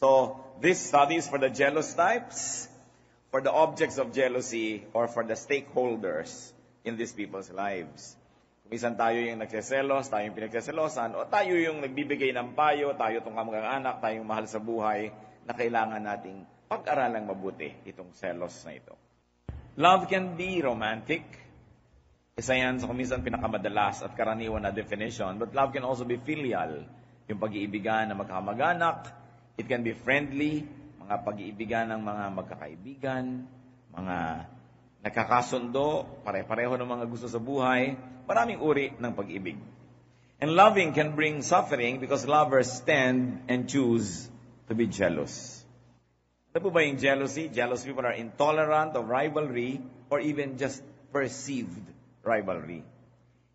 So, this study is for the jealous types, for the objects of jealousy, or for the stakeholders in these people's lives. Minsan tayo yung nagseselos, tayo yung pinagseselosan, o tayo yung nagbibigay ng payo, tayo itong kamag-anak, tayo yung mahal sa buhay, na kailangan nating pag-aralang mabuti itong selos na ito. Love can be romantic. Isa yan sa kuminsan pinakamadalas at karaniwan na definition. But love can also be filial. Yung pag-iibigan ng magkamag-anak. It can be friendly. Mga pag-iibigan ng mga magkakaibigan. Mga nakakasundo. Pare-pareho ng mga gusto sa buhay. Maraming uri ng pag-ibig. And loving can bring suffering because lovers tend and choose to be jealous. Ano po ba yung jealousy? Jealous people are intolerant of rivalry or even just perceived rivalry.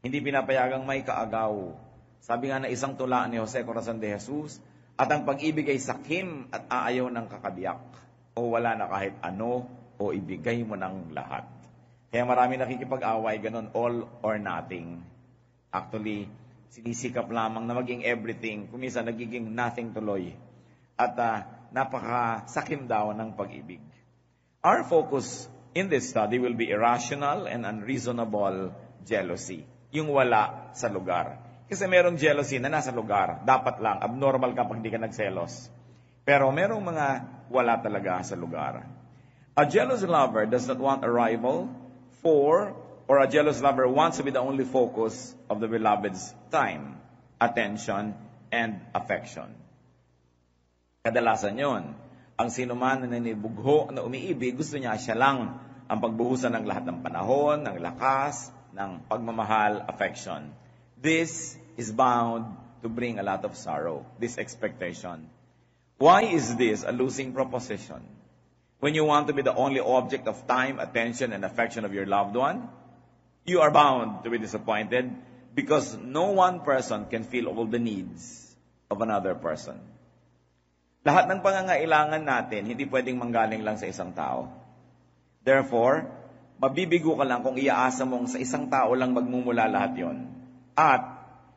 Hindi pinapayagang may kaagaw. Sabi nga na isang tula ni Jose Corazon de Jesus, at ang pag-ibig ay sakim at aayaw ng kakabiyak. O wala na kahit ano, o ibigay mo ng lahat. Kaya marami nakikipag-away, ganun, all or nothing. Actually, sinisikap lamang na maging everything. Kumisa nagiging nothing tuloy. At napakasakim daw ng pag-ibig. Our focus in this study will be irrational and unreasonable jealousy. Yung wala sa lugar. Kasi merong jealousy na nasa lugar. Dapat lang, abnormal kapag di ka nagselos. Pero merong mga wala talaga sa lugar. A jealous lover does not want a rival or a jealous lover wants to be the only focus of the beloved's time, attention, and affection. Kadalasan yon. Ang sinuman na nanibugho na umiibig, gusto niya siya lang ang pagbuhusan ng lahat ng panahon, ng lakas, ng pagmamahal, affection. This is bound to bring a lot of sorrow, this expectation. Why is this a losing proposition? When you want to be the only object of time, attention, and affection of your loved one, you are bound to be disappointed because no one person can feel all the needs of another person. Lahat ng pangangailangan natin, hindi pwedeng manggaling lang sa isang tao. Therefore, mabibigo ka lang kung iaasa mong sa isang tao lang magmumula lahat yon. At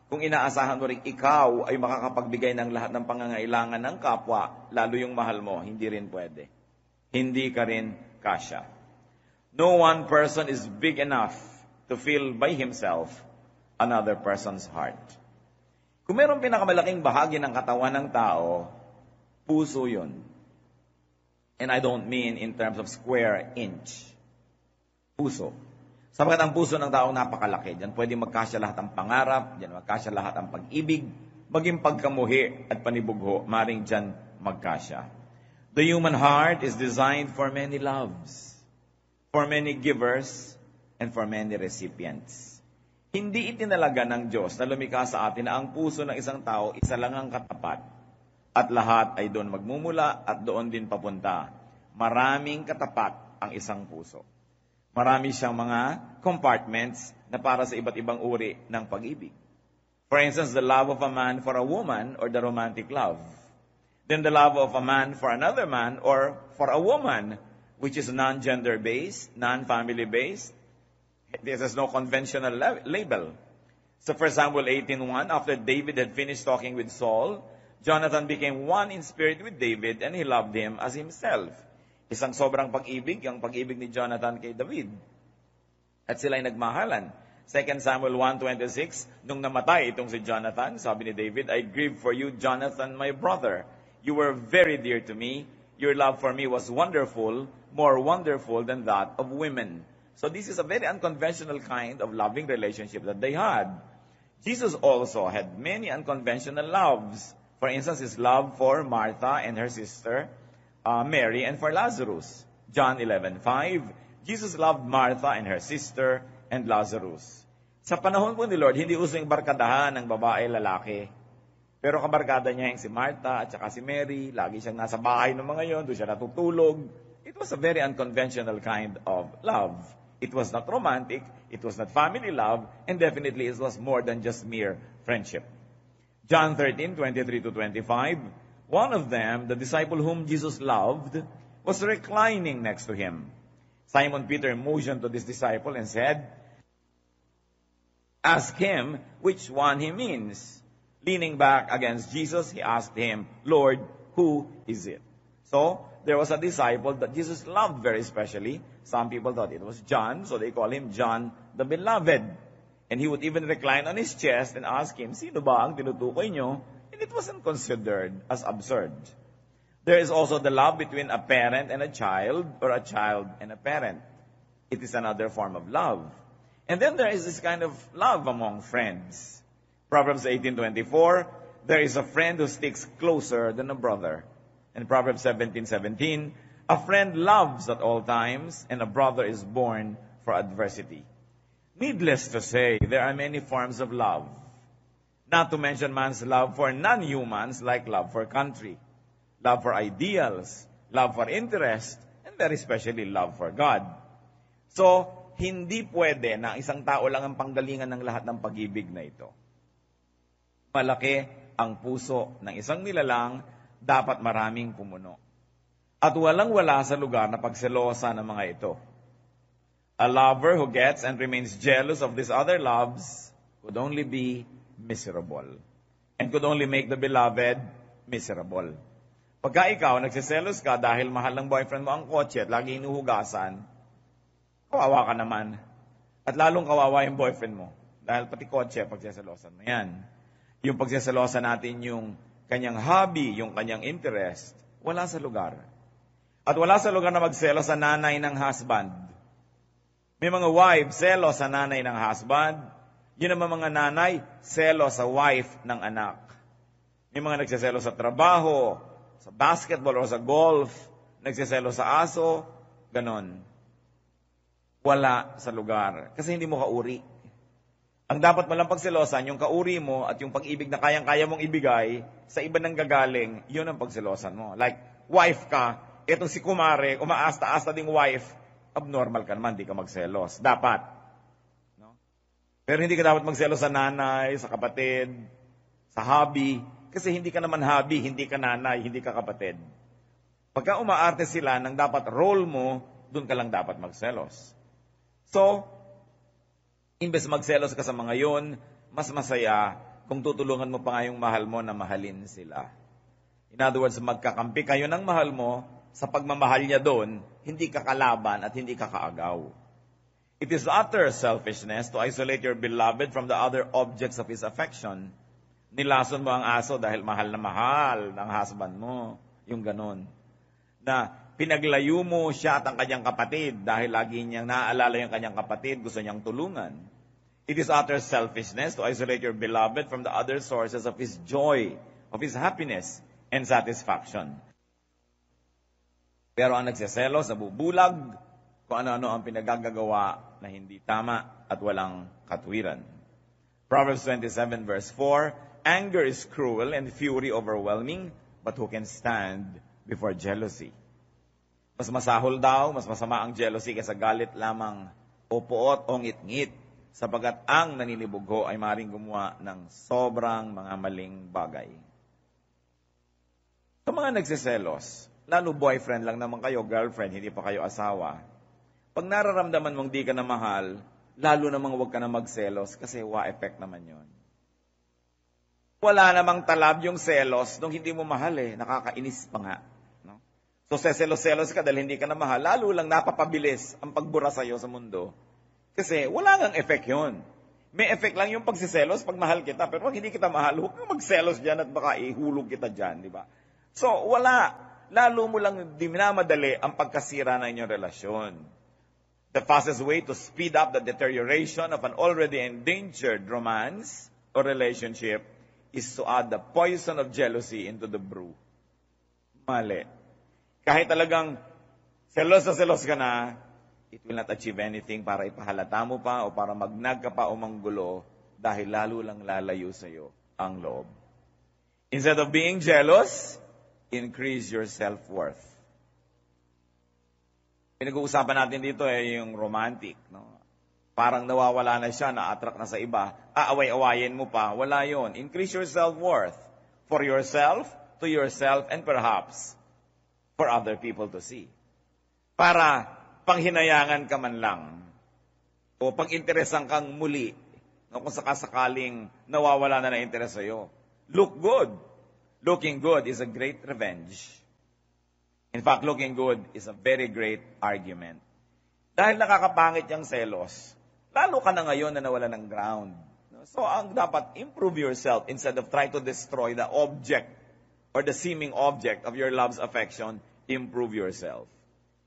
kung inaasahan mo rin ikaw ay makakapagbigay ng lahat ng pangangailangan ng kapwa, lalo yung mahal mo, hindi rin pwede. Hindi ka rin kasya. No one person is big enough to fill by himself another person's heart. Kung mayroong pinakamalaking bahagi ng katawan ng tao, puso yun. And I don't mean in terms of square inch. Puso. Sapagat ang puso ng tao napakalaki. Diyan pwede magkasya lahat ng pangarap, diyan magkasya lahat ng pag-ibig, maging pagkamuhi at panibugho, maring diyan magkasya. The human heart is designed for many loves, for many givers, and for many recipients. Hindi itinalaga ng Diyos na lumikha sa atin na ang puso ng isang tao isa lang ang katapat. At lahat ay doon magmumula at doon din papunta. Maraming katapat ang isang puso. Marami siyang mga compartments na para sa iba't ibang uri ng pag-ibig. For instance, the love of a man for a woman or the romantic love. Then the love of a man for another man or for a woman, which is non-gender-based, non-family-based. This has no conventional label. So 1 Samuel 18:1, after David had finished talking with Saul, Jonathan became one in spirit with David and he loved him as himself. Isang sobrang pag-ibig, ang pag-ibig ni Jonathan kay David. At sila ay nagmahalan. 2 Samuel 1:26, nung namatay itong si Jonathan, sabi ni David, I grieve for you, Jonathan, my brother. You were very dear to me. Your love for me was wonderful, more wonderful than that of women. So this is a very unconventional kind of loving relationship that they had. Jesus also had many unconventional loves. For instance, his love for Martha and her sister, Mary, and for Lazarus. John 11:5, Jesus loved Martha and her sister and Lazarus. Sa panahon po ni Lord, hindi uso yung barkadahan ng babae, lalaki. Pero kabarkada niya yung si Martha at saka si Mary. Lagi siyang nasa bahay ng mga yon, doon siya natutulog. It was a very unconventional kind of love. It was not romantic, it was not family love, and definitely it was more than just mere friendship. John 13:23-25, one of them, the disciple whom Jesus loved, was reclining next to him. Simon Peter motioned to this disciple and said, ask him which one he means. Leaning back against Jesus, he asked him, Lord, Who is it? So, there was a disciple that Jesus loved very specially. Some people thought it was John, so they call him John the Beloved. And he would even recline on his chest and ask him, sino ba ang tinutukoy nyo? And it wasn't considered as absurd. There is also the love between a parent and a child, or a child and a parent. It is another form of love. And then there is this kind of love among friends. Proverbs 18:24, there is a friend who sticks closer than a brother. And Proverbs 17:17, a friend loves at all times, and a brother is born for adversity. Needless to say, there are many forms of love. Not to mention man's love for non-humans, like love for country, love for ideals, love for interest, and very especially love for God. So, hindi pwede na isang tao lang ang panggalingan ng lahat ng pag-ibig na ito. Malaki ang puso ng isang nilalang, dapat maraming pumuno. At walang-wala sa lugar na pagselosa ng mga ito. A lover who gets and remains jealous of these other loves could only be miserable. And could only make the beloved miserable. Pagka ikaw, nagsiselos ka dahil mahal ng boyfriend mo ang kotse at lagi inuhugasan, kawawa ka naman. At lalong kawawa yung boyfriend mo. Dahil pati kotse, pagsiselosan mo yan. Yung pagsiselosan natin yung kanyang hobby, yung kanyang interest, wala sa lugar. At wala sa lugar na magselos sa nanay ng husband. May mga wife, selos sa nanay ng husband. Yun naman mga nanay, selos sa wife ng anak. May mga nagsiselos sa trabaho, sa basketball o sa golf, nagsiselos sa aso, ganon. Wala sa lugar. Kasi hindi mo kauri. Ang dapat mo lang pagselosan, yung kauri mo at yung pag-ibig na kayang-kaya mong ibigay, sa iba nang gagaling, yun ang pagselosan mo. Like, wife ka, etong si kumare, umaasta-asta ding wife, abnormal ka naman, di ka magselos. Dapat. No? Pero hindi ka dapat magselos sa nanay, sa kapatid, sa hobby, kasi hindi ka naman hobby, hindi ka nanay, hindi ka kapatid. Pagka umaarte sila ng dapat role mo, dun ka lang dapat magselos. So, imbes magselos ka sa mga yun, mas masaya kung tutulungan mo pa nga yung mahal mo na mahalin sila. In other words, magkakampi kayo ng mahal mo, sa pagmamahal niya doon, hindi ka kalaban at hindi ka kaagaw. It is utter selfishness to isolate your beloved from the other objects of his affection. Nilason mo ang aso dahil mahal na mahal ng husband mo. Yung ganon. Na pinaglayo mo siya at ang kanyang kapatid dahil lagi niyang naaalala yung kanyang kapatid, gusto niyang tulungan. It is utter selfishness to isolate your beloved from the other sources of his joy, of his happiness, and satisfaction. Pero ang nagseselos, nabubulag, kung ano-ano ang pinagagagawa na hindi tama at walang katwiran. Proverbs 27 verse 4, anger is cruel and fury overwhelming, but who can stand before jealousy? Mas masahol daw, mas masama ang jealousy kaysa galit lamang o puot o ngit-ngit, sapagat ang naninibugho ay maring gumawa ng sobrang mga maling bagay. Sa mga nagsiselos, lalo boyfriend lang naman kayo, girlfriend, hindi pa kayo asawa, pag nararamdaman mong di ka na mahal, lalo namang huwag ka na magselos kasi wa-effect naman yon. Wala namang talab yung selos nung hindi mo mahal nakakainis pa nga. So, seselos-selos ka dahil hindi ka na mahal, lalo lang napapabilis ang pagbura sa'yo sa mundo. Kasi wala ngang effect yun. May effect lang yung pagsiselos pag mahal kita, pero pag hindi kita mahal, huwag kang magselos dyan at baka ihulog kita dyan, di ba? So, wala. Lalo mo lang dinamadali ang pagkasira ng inyong relasyon. The fastest way to speed up the deterioration of an already endangered romance or relationship is to add the poison of jealousy into the brew. Mali. Kahit talagang selos na selos ka na, it will not achieve anything para ipahalata mo pa o para magnag ka pa o manggulo dahil lalo lang lalayo sa iyo ang loob. Instead of being jealous, increase your self-worth. Pinag-uusapan natin dito yung romantic. No? Parang nawawala na siya, na-attract na sa iba. Aaway-awayin mo pa. Wala yon. Increase your self-worth for yourself, to yourself, and perhaps for other people to see. Para panghinayangan ka man lang o pag-interesan kang muli kung sakasakaling nawawala na ng interes sa'yo. Look good. Looking good is a great revenge. In fact, looking good is a very great argument. Dahil nakakapangit yung selos, lalo ka na ngayon na nawala ng ground. So, ang dapat, improve yourself instead of try to destroy the object or the seeming object of your love's affection. Improve yourself.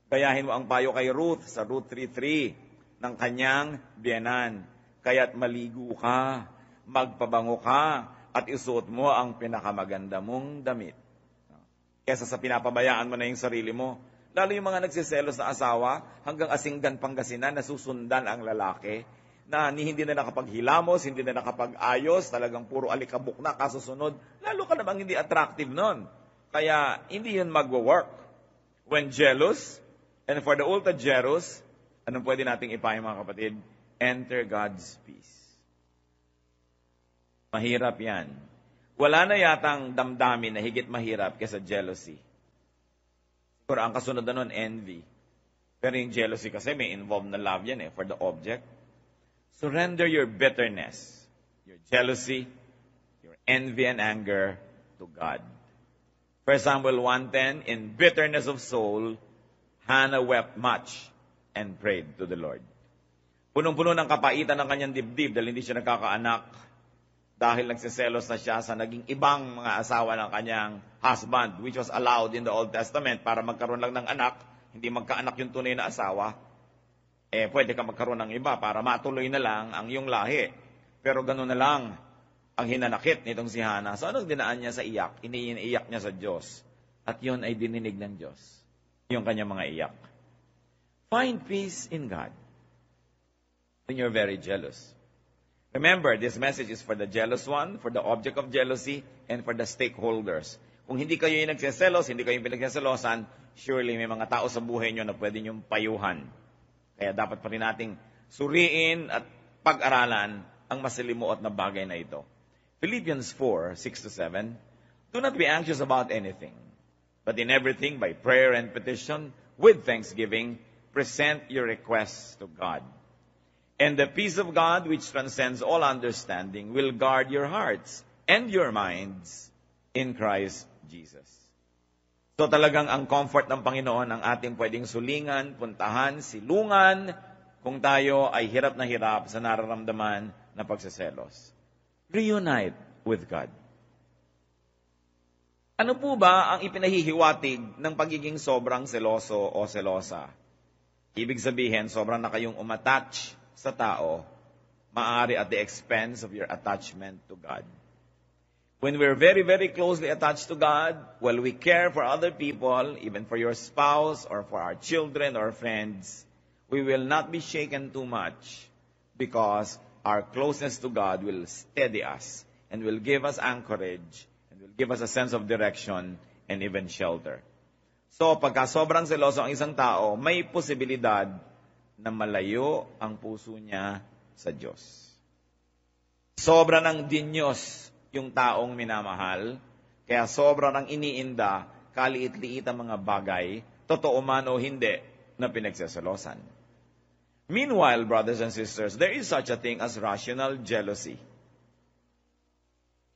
Gayahin mo ang payo kay Ruth sa Ruth 3:3 ng kanyang biyenan. Kaya't maligo ka, magpabango ka, at isuot mo ang pinakamaganda mong damit. Kesa sa pinapabayaan mo na yung sarili mo. Lalo yung mga nagsiselos na asawa, hanggang Asinggan, Pangasinan, nasusundan ang lalaki, na hindi na nakapaghilamos, hindi na nakapag-ayos, talagang puro alikabok na kasusunod. Lalo ka namang hindi attractive nun. Kaya hindi yun magwo-work. When jealous, and for the ultra jealous, anong pwede nating ipayo mga kapatid? Enter God's peace. Mahirap yan. Wala na yatang damdamin na higit mahirap kaysa jealousy. Pero ang kasunod na nun, envy. Pero yung jealousy kasi may involved na love yan for the object. Surrender your bitterness, your jealousy, your envy and anger to God. 1 Samuel 1:10, in bitterness of soul, Hannah wept much and prayed to the Lord. Punong-puno ng kapaitan ng kanyang dibdib dahil hindi siya nagkakaanak. Dahil nagsiselos na siya sa naging ibang mga asawa ng kanyang husband, which was allowed in the Old Testament para magkaroon lang ng anak, hindi magkaanak yung tunay na asawa. Pwede ka magkaroon ng iba para matuloy na lang ang iyong lahi. Pero gano'n na lang ang hinanakit nitong si Hannah. So anong dinaan niya sa iyak? Iniiyak niya sa Diyos. At yun ay dininig ng Diyos. Yung kanyang mga iyak. Find peace in God when you're very jealous. Remember, this message is for the jealous one, for the object of jealousy, and for the stakeholders. Kung hindi kayo yung nagsiselos, hindi kayo yung pinagsiselosan, surely may mga tao sa buhay nyo na pwede nyong payuhan. Kaya dapat pa rin nating suriin at pag-aralan ang masalimuot na bagay na ito. Philippians 4:6-7, do not be anxious about anything, but in everything by prayer and petition, with thanksgiving, present your requests to God. And the peace of God, which transcends all understanding, will guard your hearts and your minds in Christ Jesus. So talagang ang comfort ng Panginoon ang ating pwedeng sulingan, puntahan, silungan, kung tayo ay hirap na hirap sa nararamdaman na pagseselos. Reunite with God. Ano po ba ang ipinahihiwatig ng pagiging sobrang seloso o selosa? Ibig sabihin, sobrang na kayong umattach sa tao, maaari at the expense of your attachment to God. When we're very, very closely attached to God, while we care for other people, even for your spouse or for our children or friends, we will not be shaken too much because our closeness to God will steady us and will give us anchorage and will give us a sense of direction and even shelter. So, pagka sobrang seloso ang isang tao, may posibilidad na malayo ang puso niya sa Diyos. Sobra ng dinyos yung taong minamahal, kaya sobra ng iniinda, kaliit-liit ang mga bagay, totoo man o hindi, na pinagseselosan. Meanwhile, brothers and sisters, there is such a thing as rational jealousy.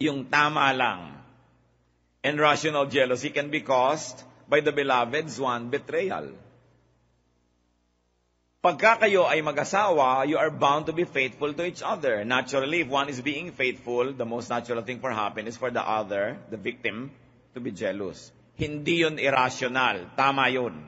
Yung tama lang. And rational jealousy can be caused by the beloved's one betrayal. Pagka kayo ay mag-asawa, you are bound to be faithful to each other. Naturally, if one is being faithful, the most natural thing for happen is for the other, the victim, to be jealous. Hindi yun irrational. Tama yun.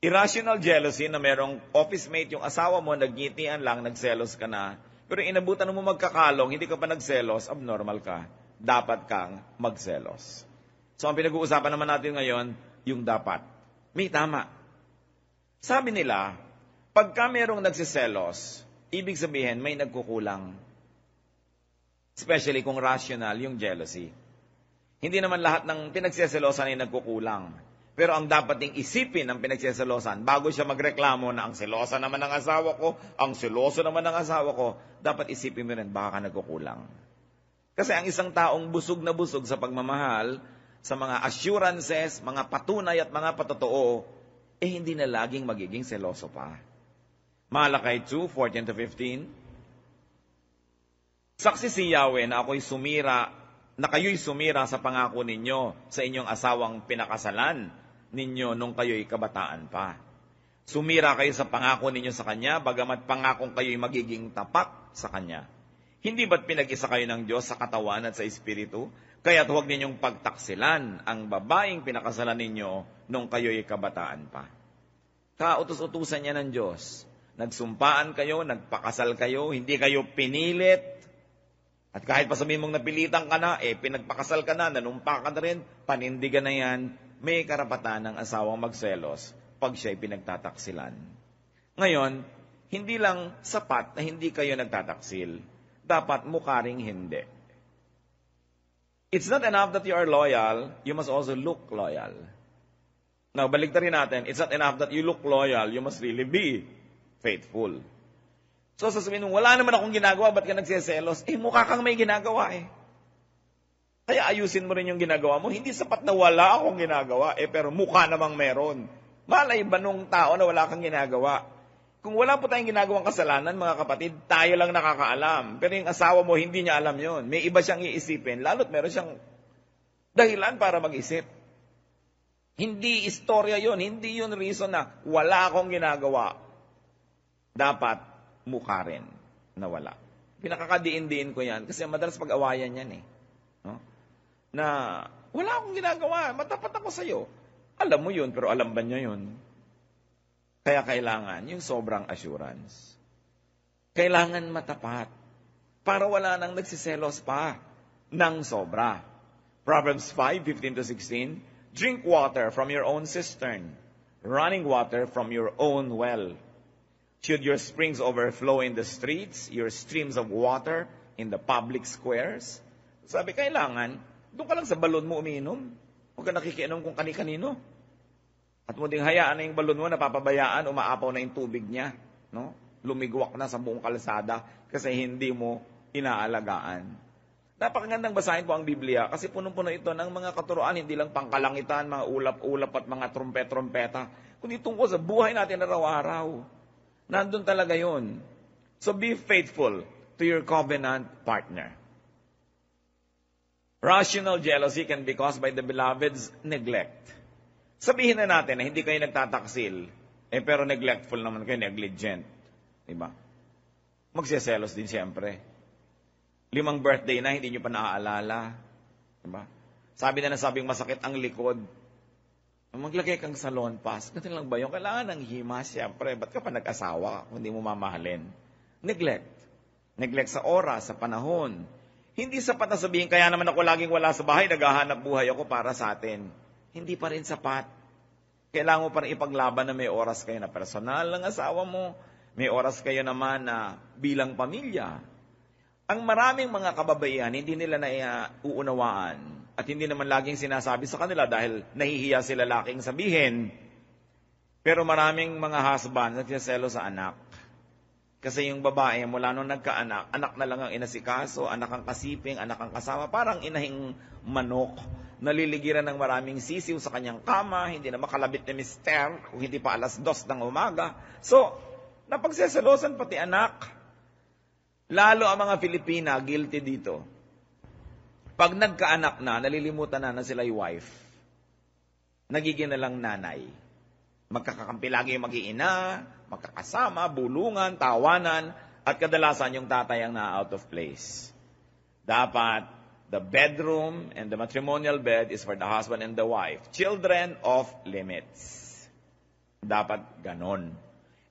Irrational jealousy na merong office mate yung asawa mo, nagngitian lang, nagselos ka na. Pero inabutan mo magkakalong, hindi ka pa nagselos, abnormal ka. Dapat kang magselos. So ang pinag-uusapan naman natin ngayon, yung dapat. May tama. Sabi nila, pagka merong nagsiselos, ibig sabihin may nagkukulang. Especially kung rational yung jealousy. Hindi naman lahat ng pinagseselosan ay nagkukulang. Pero ang dapat ding isipin ng pinagseselosan, bago siya magreklamo na ang selosa naman ng asawa ko, ang seloso naman ng asawa ko, dapat isipin mo rin baka ka nagkukulang. Kasi ang isang taong busog na busog sa pagmamahal, sa mga assurances, mga patunay at mga patotoo, hindi na laging magiging seloso pa. Malakay 2:14-15. Saksi si Yahweh na ako'y sumira na kayo'y sumira sa pangako ninyo sa inyong asawang pinakasalan ninyo nung kayo'y kabataan pa. Sumira kayo sa pangako ninyo sa Kanya, bagamat pangakong kayo'y magiging tapat sa Kanya. Hindi ba't pinag-isa kayo ng Diyos sa katawan at sa Espiritu? Kaya't huwag ninyong pagtaksilan ang babaeng pinakasalan ninyo nung kayo'y kabataan pa. Kautos-utusan niya ng Diyos. Nagsumpaan kayo, nagpakasal kayo, hindi kayo pinilit. At kahit pa sabihin mong napilitan ka na, pinagpakasal ka na, nanumpa ka na rin, panindigan na yan, may karapatan ng asawang magselos pag siya'y pinagtataksilan. Ngayon, hindi lang sapat na hindi kayo nagtataksil. Dapat mukha ring hindi. It's not enough that you are loyal, you must also look loyal. Now, balik rin natin, it's not enough that you look loyal, you must really be faithful. So, sasabihin mo, wala naman akong ginagawa, ba't ka nagsiselos? Mukha kang may ginagawa Kaya ayusin mo rin yung ginagawa mo. Hindi sapat na wala akong ginagawa, pero mukha namang meron. Malay ba nung tao na wala kang ginagawa? Kung wala po tayong ginagawang kasalanan, mga kapatid, tayo lang nakakaalam. Pero yung asawa mo, hindi niya alam yon. May iba siyang iisipin, lalo't meron siyang dahilan para mag-isip. Hindi istorya yon, hindi yun reason na wala akong ginagawa. Dapat mukha rin na wala. Pinakakadiin-diin ko yan kasi madalas pag-awayan yan No? Na wala akong ginagawa, matapat ako sa'yo. Alam mo yun, pero alam ba niya yun? Kaya kailangan yung sobrang assurance. Kailangan matapat para wala nang nagsiselos pa ng sobra. Proverbs 5:15-16, drink water from your own cistern, running water from your own well. Should your springs overflow in the streets, your streams of water in the public squares? Sabi, kailangan, doon ka lang sa balon mo umiinom. Huwag ka nakikiinom kung kani-kanino. At mo ding hayaan na yung balon mo, napapabayaan, umaapaw na yung tubig niya. No? Lumigwak na sa buong kalsada kasi hindi mo inaalagaan. Napakagandang basahin po ang Biblia kasi punong-puno ito ng mga katuruan, hindi lang pangkalangitan, mga ulap-ulap at mga trumpet-trumpeta, kundi tungkol sa buhay natin araw-araw. Nandun talaga yun. So be faithful to your covenant partner. Rational jealousy can be caused by the beloved's neglect. Sabihin na natin na hindi kayo nagtataksil, pero neglectful naman kayo, negligent. Diba? Magsiselos din siyempre. 5 birthday na, hindi nyo pa naaalala. Diba? Sabi na nasabing masakit ang likod. Maglagay kang salon pass. Ganun lang ba yun? Kailangan ng hima, siyempre. Ba't ka pa nag-asawa kung hindi mo mamahalin? Neglect. Neglect sa oras, sa panahon. Hindi sapat na sabihin, kaya naman ako laging wala sa bahay, naghahanap buhay ako para sa atin. Hindi pa rin sapat. Kailangan mo pa rin ipaglaban na may oras kayo na personal ng asawa mo. May oras kayo naman na bilang pamilya. Ang maraming mga kababaihan, hindi nila na uunawaan. At hindi naman laging sinasabi sa kanila dahil nahihiya sila laking sabihin. Pero maraming mga husband nagsiselo sa anak. Kasi yung babae, mula nung nagkaanak, anak na lang ang inasikaso, anak ang kasiping, anak ang kasama, parang inahing manok. Naliligiran ng maraming sisiw sa kanyang kama, hindi na makalabit ni mister, kung hindi pa 2:00 ng umaga. So, napagseselosan pati anak. Lalo ang mga Filipina, guilty dito. Pag nagkaanak na, nalilimutan na sila'y wife. Nagiging na lang nanay. Magkakakampi lagi yung mag-iina, magkakasama, bulungan, tawanan, at kadalasan yung tatay ang na out of place. Dapat, the bedroom and the matrimonial bed is for the husband and the wife. Children off limits. Dapat ganon.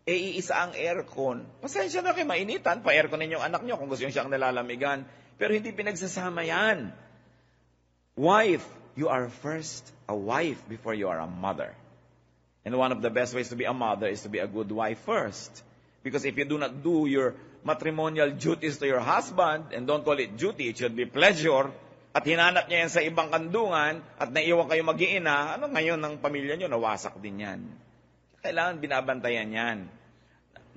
Iisa ang aircon. Pasensya na kayo, mainitan. Pa-aircon ninyong anak nyo kung gusto nyo siyang nalalamigan. Pero hindi pinagsasama yan. Wife, you are first a wife before you are a mother. And one of the best ways to be a mother is to be a good wife first. Because if you do not do your matrimonial duties to your husband, and don't call it duty, it should be pleasure, at hinanap niya yan sa ibang kandungan, at naiwan kayo mag-iina, ano ngayon ng pamilya nyo, nawasak din yan. Kailangan binabantayan yan.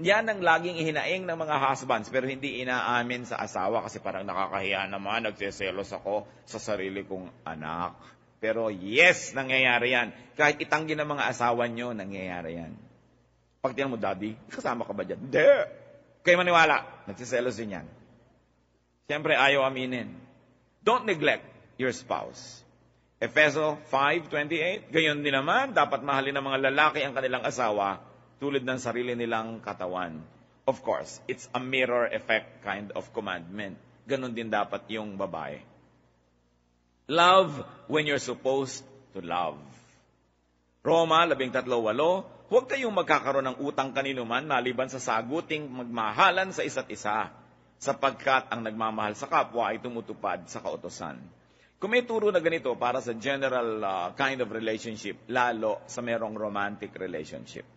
Yan ang laging ihinaing ng mga husbands, pero hindi inaamin sa asawa kasi parang nakakahiya naman, nagseselos ako sa sarili kong anak. Pero yes, nangyayari yan. Kahit itanggi ng mga asawa nyo, nangyayari yan. Pag tiyan mo, Daddy, kasama ka ba dyan? Hindi. Kayo maniwala, nagsiselos din yan. Siyempre, ayaw aminin. Don't neglect your spouse. Efeso 5:28, gayon din naman, dapat mahalin ng mga lalaki ang kanilang asawa tulad ng sarili nilang katawan. Of course, it's a mirror effect kind of commandment. Ganon din dapat yung babae. Love when you're supposed to love. Roma 13:8, huwag kayong magkakaroon ng utang kanino man maliban sa saguting magmahalan sa isa't isa, sapagkat ang nagmamahal sa kapwa ay tumutupad sa kautusan. Kung may turo na ganito para sa general kind of relationship, lalo sa merong romantic relationship.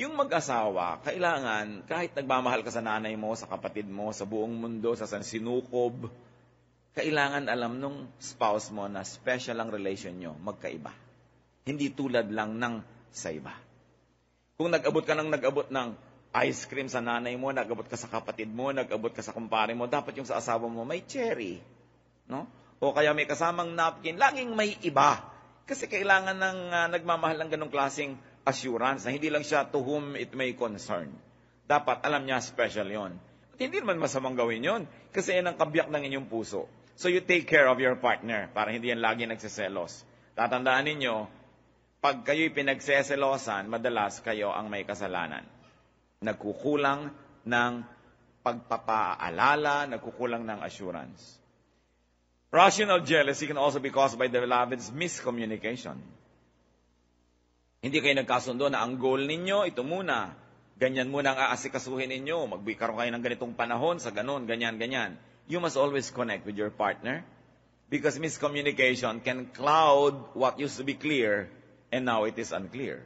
Yung mag-asawa, kailangan, kahit nagmamahal ka sa nanay mo, sa kapatid mo, sa buong mundo, sa sinukob, kailangan alam nung spouse mo na special ang relation nyo, magkaiba. Hindi tulad lang ng sa iba. Kung nag-abot ka ng ice cream sa nanay mo, nag-abot ka sa kapatid mo, nag-abot ka sa kumpare mo, dapat yung sa asawa mo may cherry. No? O kaya may kasamang napkin, laging may iba. Kasi kailangan ng nagmamahal ng ganong klaseng assurance na hindi lang siya to whom it may concern. Dapat alam niya special yon. At hindi naman masamang gawin yon kasi yan ang kabiyak ng inyong puso. So you take care of your partner para hindi yan lagi nagsiselos. Tatandaan ninyo, pag kayo'y pinagseselosan, madalas kayo ang may kasalanan. Nagkukulang ng pagpapaalala, nagkukulang ng assurance. Rational jealousy can also be caused by the beloved's miscommunication. Hindi kayo nagkasundo na ang goal ninyo, ito muna. Ganyan muna ang aasikasuhin ninyo. Magbikaroon kayo ng ganitong panahon sa ganon, ganyan. You must always connect with your partner because miscommunication can cloud what used to be clear and now it is unclear.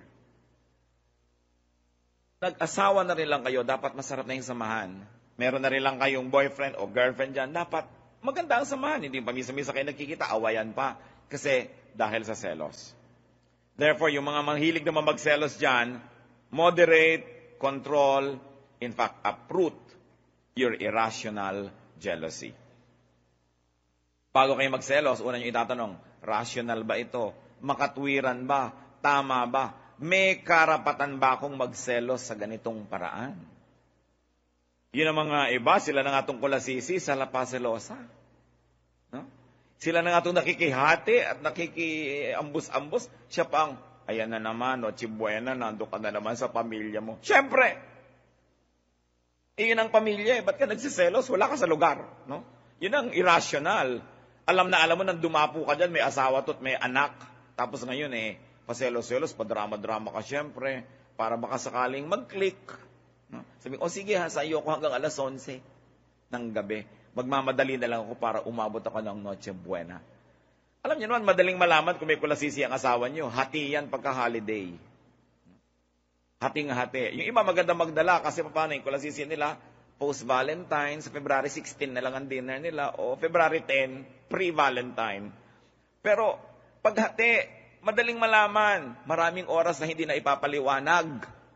Nag-asawa na rin lang kayo, dapat masarap na yung samahan. Meron na rin lang kayong boyfriend o girlfriend dyan, dapat maganda ang samahan. Hindi pamisa-misa kayo nagkikita, awayan pa. Kasi dahil sa selos. Therefore, yung mga manghilig naman magselos dyan, moderate, control, in fact, uproot your irrational jealousy. Bago kayo magselos, una nyo itatanong, rational ba ito? Makatwiran ba? Tama ba? May karapatan ba akong magselos sa ganitong paraan? Yun ang mga iba, sila na nga itong kulasisi sa lapaselosa. No? Sila na nga itong nakikihati at nakikiambus-ambus. Siya pa ang, ayan na naman, no, chibuena, nando ka na naman sa pamilya mo. Siyempre! Iyon ang pamilya, ba't ka nagsiselos? Wala ka sa lugar. No? Yun ang irrational. Alam na alam mo, nang dumapo ka dyan, may asawa to't may anak. Tapos ngayon paselos-selos, padrama-drama ka siyempre, para baka sakaling mag-click. No? Sabi, sige ha, sa iyo ko hanggang alas 11 ng gabi. Magmamadali na lang ako para umabot ako ng Noche Buena. Alam niyo naman, madaling malaman kung may kulasisi ang asawa niyo. Hati yan pagka-holiday. Hating-hati. Yung iba maganda magdala kasi paano yung kulasisi nila, post-Valentine, sa February 16 na lang ang dinner nila, o February 10, pre-Valentine. Pero, paghati, madaling malaman, maraming oras na hindi na ipapaliwanag.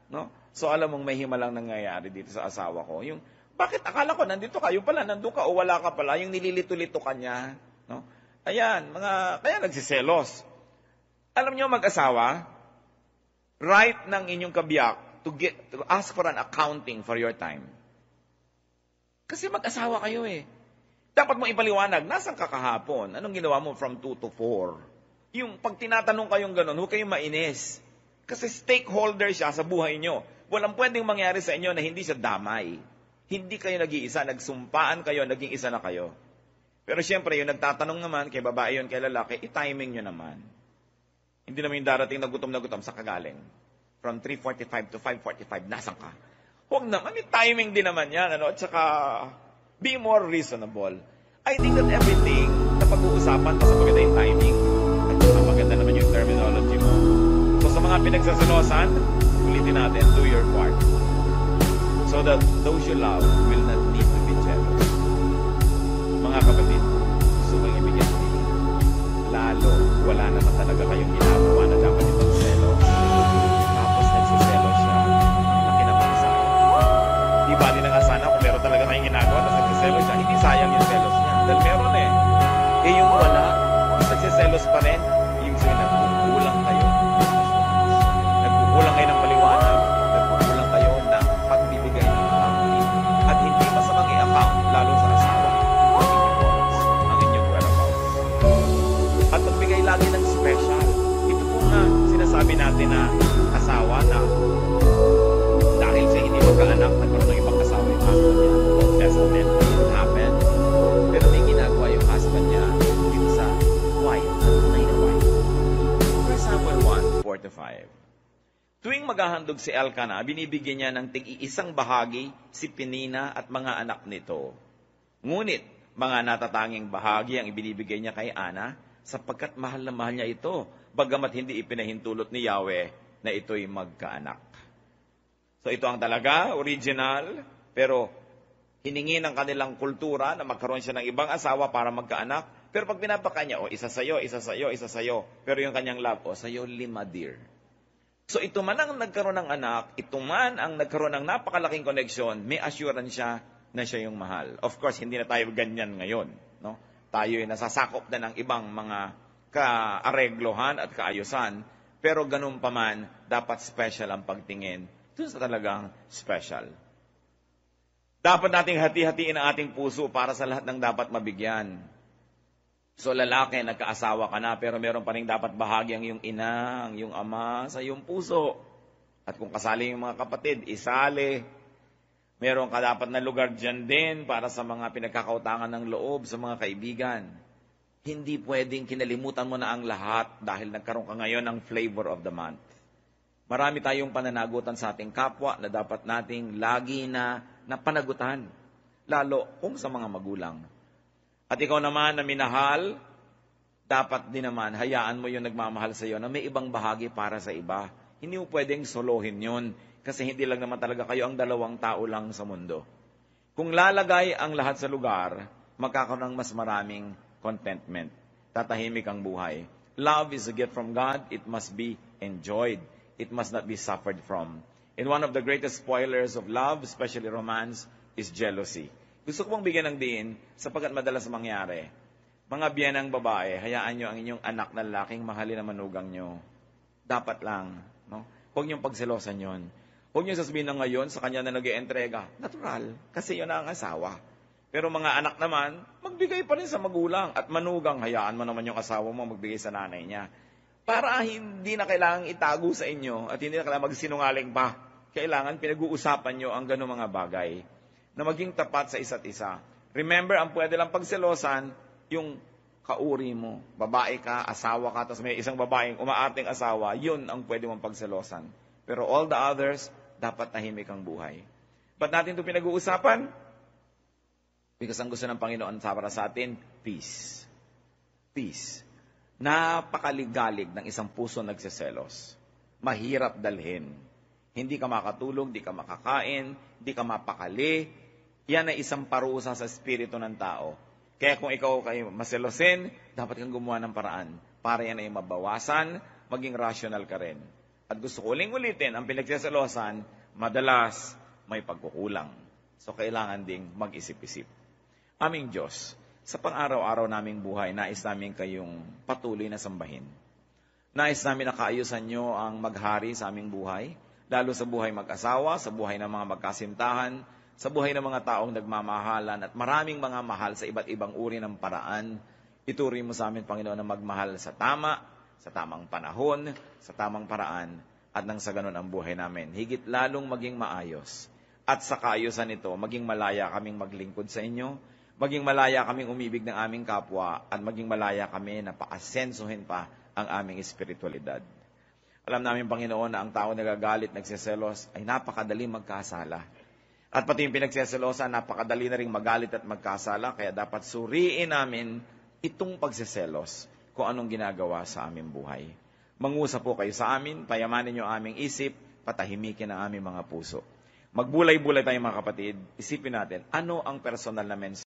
No? So, alam mong may himalang nangyayari dito sa asawa ko. Yung, bakit akala ko nandito ka, yung pala nandun ka o wala ka pala, yung nililito-lito ka niya. No? Ayan, kaya nagsiselos. Alam niyo mag-asawa, right ng inyong kabiyak to ask for an accounting for your time. Kasi mag-asawa kayo Dapat mo ipaliwanag, nasan ka kahapon? Anong ginawa mo from 2 to 4? Yung pag tinatanong kayong ganun, huwag kayong mainis. Kasi stakeholder siya sa buhay nyo. Walang pwedeng mangyari sa inyo na hindi siya damay. Hindi kayo nag-iisa, nagsumpaan kayo, naging isa na kayo. Pero siyempre, yung nagtatanong naman, kay babae yun, kay lalaki, i-timing nyo naman. Hindi naman yung darating na gutom sa kagaling. From 3:45 to 5:45, nasan ka? Huwag naman, may timing din naman yan. At saka, be more reasonable. I think that everything na pag-uusapan, basta maganda yung timing, at saka maganda naman yung terminology mo. So sa mga pinagsaselosan, ulitin natin, do your part. So that those you love will not need to be jealous. Mga kapatid, gusto kong ibigyan kayo. Lalo, wala naman talaga kayong ginagawa na dapat itong selo. Tapos nagsiselo siya na kinapakasaya. Di ba din nga sana kung meron talaga kayong ginagawa tapos nagsiselo siya, hindi sayang yung selos niya. Dahil meron yung wala, nagsiselos pa rin, yung sa'yo nagkukulang kayo. Nagkukulang kayo ng paliwanag, nagkukulang kayo ng pagbibigay ng accounting. At hindi masamang i-account, lalo sa asawa, ang inyong whereabouts. din na asawa na dahil sa hindi magkaanak, nagkaroon ng ibang asawa yung husband niya. Old Testament, it happened. Pero may ginagawa yung husband niya dito sa wife, tunay na wife. For example, 1:4-5. Tuwing maghahandog si Elkanah, binibigyan niya ng tig-iisang bahagi si Penina at mga anak nito. Ngunit, mga natatanging bahagi ang ibinibigay niya kay Ana, sapagkat mahal na mahal niya ito, bagamat hindi ipinahintulot ni Yahweh na ito'y magkaanak. So ito ang talaga, original, pero hiningi ng kanilang kultura na magkaroon siya ng ibang asawa para magkaanak. Pero pag pinapaka niya, isa sa'yo, isa sa'yo, isa sa'yo. Pero yung kanyang love, sa'yo 5 dear. So ito man ang nagkaroon ng anak, ito man ang nagkaroon ng napakalaking connection, may assurance siya na siya yung mahal. Of course, hindi na tayo ganyan ngayon. No? Tayo ay nasasakop na ng ibang mga kaareglohan at kaayusan, pero ganun pa man, dapat special ang pagtingin. Ito sa talagang special. Dapat nating hati-hatiin ang ating puso para sa lahat ng dapat mabigyan. So lalaki, nagkaasawa ka na, pero meron pa rin dapat bahagi ang iyong ina, ang iyong ama sa iyong puso. At kung kasali yung mga kapatid, isali. Meron ka dapat na lugar dyan din para sa mga pinagkakautangan ng loob, sa mga kaibigan. Hindi pwedeng kinalimutan mo na ang lahat dahil nagkaroon ka ngayon ng flavor of the month. Marami tayong pananagutan sa ating kapwa na dapat nating lagi na panagutan, lalo kung sa mga magulang. At ikaw naman na minahal, dapat din naman hayaan mo yung nagmamahal sa iyo na may ibang bahagi para sa iba. Hindi mo pwedeng solohin yun kasi hindi lang naman talaga kayo ang dalawang tao lang sa mundo. Kung lalagay ang lahat sa lugar, magkakaroon ng mas maraming contentment. Tatahimik ang buhay. Love is a gift from God. It must be enjoyed. It must not be suffered from. And one of the greatest spoilers of love, especially romance, is jealousy. Gusto ko pong bigyan ng diin sapagkat madalas mangyari. Mga biyenang babae, hayaan nyo ang inyong anak na lalaking mahalin na manugang nyo. Dapat lang. No? Huwag niyong pagselosan yon. Huwag niyo sasabihin na ngayon sa kanya na nag-i-entrega. Natural, kasi yun na ang asawa. Pero mga anak naman, magbigay pa rin sa magulang. At manugang, hayaan mo naman yung asawa mo magbigay sa nanay niya. Para hindi na kailangang itago sa inyo at hindi na kailangang magsinungaling pa. Kailangan pinag-uusapan nyo ang gano'ng mga bagay na maging tapat sa isa't isa. Remember, ang pwede lang pagselosan, yung kauri mo. Babae ka, asawa ka, tapos may isang babaeng umaating asawa, yun ang pwede mong pagselosan. Pero all the others, dapat tahimik ang buhay. Ba't natin ito pinag-uusapan? Because ang gusto ng Panginoon para sa atin, peace. Peace. Napakaligalig ng isang puso nagseselos. Mahirap dalhin. Hindi ka makatulog, hindi ka makakain, hindi ka mapakali. Yan ay isang parusa sa espiritu ng tao. Kaya kung ikaw kayo maselosin, dapat kang gumawa ng paraan para yan ay mabawasan, maging rational ka rin. At gusto ko ulitin, ang pinagseselosan, madalas may pagkukulang. So kailangan ding mag-isip-isip. Aming Diyos, sa pang-araw-araw naming buhay, nais namin kayong patuloy na sambahin. Nais namin na kaayusan nyo ang maghari sa aming buhay, lalo sa buhay mag-asawa, sa buhay ng mga magkasintahan, sa buhay ng mga taong nagmamahalan at maraming mga mahal sa iba't ibang uri ng paraan. Ituri mo sa amin, Panginoon, na magmahal sa tama, sa tamang panahon, sa tamang paraan, at nang sa ganun ang buhay namin. Higit lalong maging maayos. At sa kaayusan nito, maging malaya kaming maglingkod sa inyo, maging malaya kaming umibig ng aming kapwa, at maging malaya kami na paasensuhin pa ang aming espiritualidad. Alam namin, Panginoon, na ang tao nagagalit, nagseselos, ay napakadali magkasala. At pati yung pinagseselosan, napakadali na rin magalit at magkasala, kaya dapat suriin namin itong pagseselos kung anong ginagawa sa aming buhay. Mangusap po kayo sa amin, payamanin niyo aming isip, patahimikin ang aming mga puso. Magbulay-bulay tayo mga kapatid, isipin natin, ano ang personal na mensahe